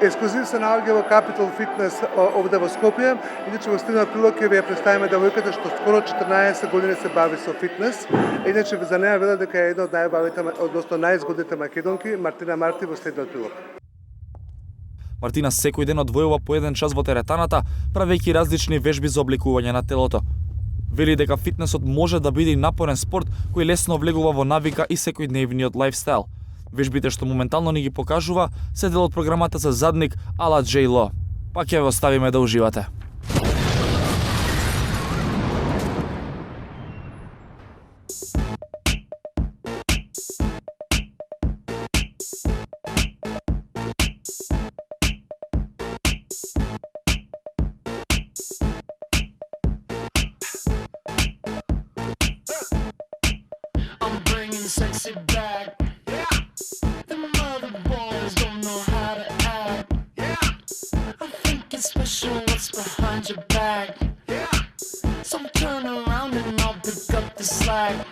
Ексклузив се наоѓа во Capital Fitness овде во Скопје. Иначе во следниот прилог ќе ви ја представиме девојката што скоро 14 години се бави со фитнес. Иначе за неа велат дека е една од најбавите, односно најзгодните македонки, Мартина Марти во следниот прилог. Мартина секој ден одвојува по 1 час во теретаната, правејќи различни вежби за обликување на телото. Вели дека фитнесот може да биде и напорен спорт кој лесно влегува во навика и секојдневниот лајфстайл. Вежбите што моментално ни ги покажува се дел од програмата за задник ала J-Lo. Пак ќе ве оставиме да уживате. I'm bringing sexy back. Them other boys don't know how to act. I think it's special what's behind your back. So turn around and I'll pick up the slack.